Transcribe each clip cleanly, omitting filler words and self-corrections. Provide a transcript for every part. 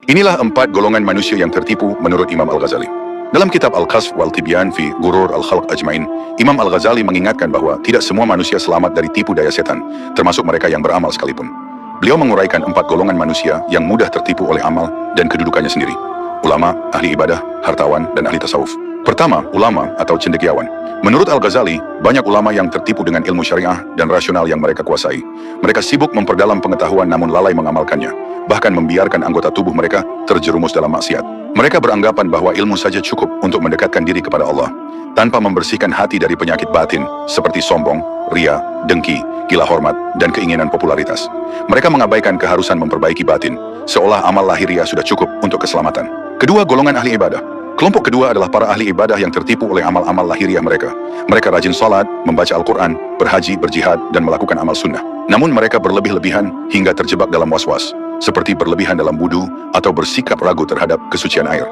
Inilah 4 golongan manusia yang tertipu menurut Imam Al-Ghazali. Dalam kitab Al-Qasf wal Tibyan fi Ghurur Al-Khalq Ajmain, Imam Al-Ghazali mengingatkan bahwa tidak semua manusia selamat dari tipu daya setan, termasuk mereka yang beramal sekalipun. Beliau menguraikan 4 golongan manusia yang mudah tertipu oleh amal dan kedudukannya sendiri. Ulama, ahli ibadah, hartawan, dan ahli tasawuf. Pertama, ulama atau cendekiawan. Menurut Al-Ghazali, banyak ulama yang tertipu dengan ilmu syariah dan rasional yang mereka kuasai. Mereka sibuk memperdalam pengetahuan namun lalai mengamalkannya, bahkan membiarkan anggota tubuh mereka terjerumus dalam maksiat. Mereka beranggapan bahwa ilmu saja cukup untuk mendekatkan diri kepada Allah, tanpa membersihkan hati dari penyakit batin seperti sombong, ria, dengki, gila hormat, dan keinginan popularitas. Mereka mengabaikan keharusan memperbaiki batin, seolah amal lahiriah sudah cukup untuk keselamatan. Kedua, golongan ahli ibadah. Kelompok kedua adalah para ahli ibadah yang tertipu oleh amal-amal lahiriah mereka. Mereka rajin salat, membaca Al-Quran, berhaji, berjihad, dan melakukan amal sunnah. Namun mereka berlebih-lebihan hingga terjebak dalam was-was, seperti berlebihan dalam wudu atau bersikap ragu terhadap kesucian air.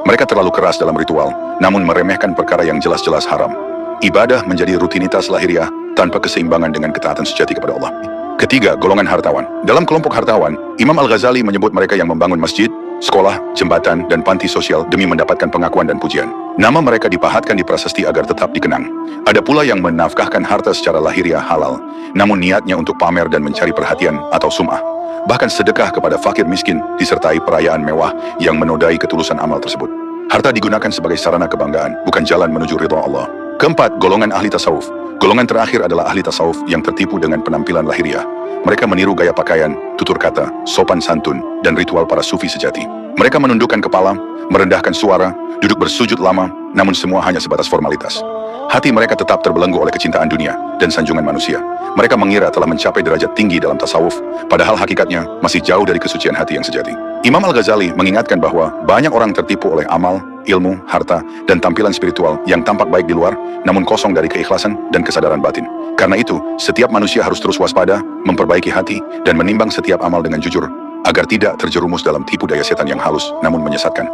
Mereka terlalu keras dalam ritual, namun meremehkan perkara yang jelas-jelas haram. Ibadah menjadi rutinitas lahiriah tanpa keseimbangan dengan ketaatan sejati kepada Allah. Ketiga, golongan hartawan. Dalam kelompok hartawan, Imam Al-Ghazali menyebut mereka yang membangun masjid, sekolah, jembatan, dan panti sosial demi mendapatkan pengakuan dan pujian. Nama mereka dipahatkan di prasasti agar tetap dikenang. Ada pula yang menafkahkan harta secara lahiriah halal, namun niatnya untuk pamer dan mencari perhatian atau sum'ah. Bahkan sedekah kepada fakir miskin disertai perayaan mewah yang menodai ketulusan amal tersebut. Harta digunakan sebagai sarana kebanggaan, bukan jalan menuju ridha Allah. Keempat, golongan ahli tasawuf. Golongan terakhir adalah ahli tasawuf yang tertipu dengan penampilan lahiriah. Mereka meniru gaya pakaian, tutur kata, sopan santun, dan ritual para sufi sejati. Mereka menundukkan kepala, merendahkan suara, duduk bersujud lama, namun semua hanya sebatas formalitas. Hati mereka tetap terbelenggu oleh kecintaan dunia dan sanjungan manusia. Mereka mengira telah mencapai derajat tinggi dalam tasawuf, padahal hakikatnya masih jauh dari kesucian hati yang sejati. Imam Al-Ghazali mengingatkan bahwa banyak orang tertipu oleh amal, ilmu, harta, dan tampilan spiritual yang tampak baik di luar, namun kosong dari keikhlasan dan kesadaran batin. Karena itu, setiap manusia harus terus waspada, memperbaiki hati, dan menimbang setiap amal dengan jujur, agar tidak terjerumus dalam tipu daya setan yang halus namun menyesatkan.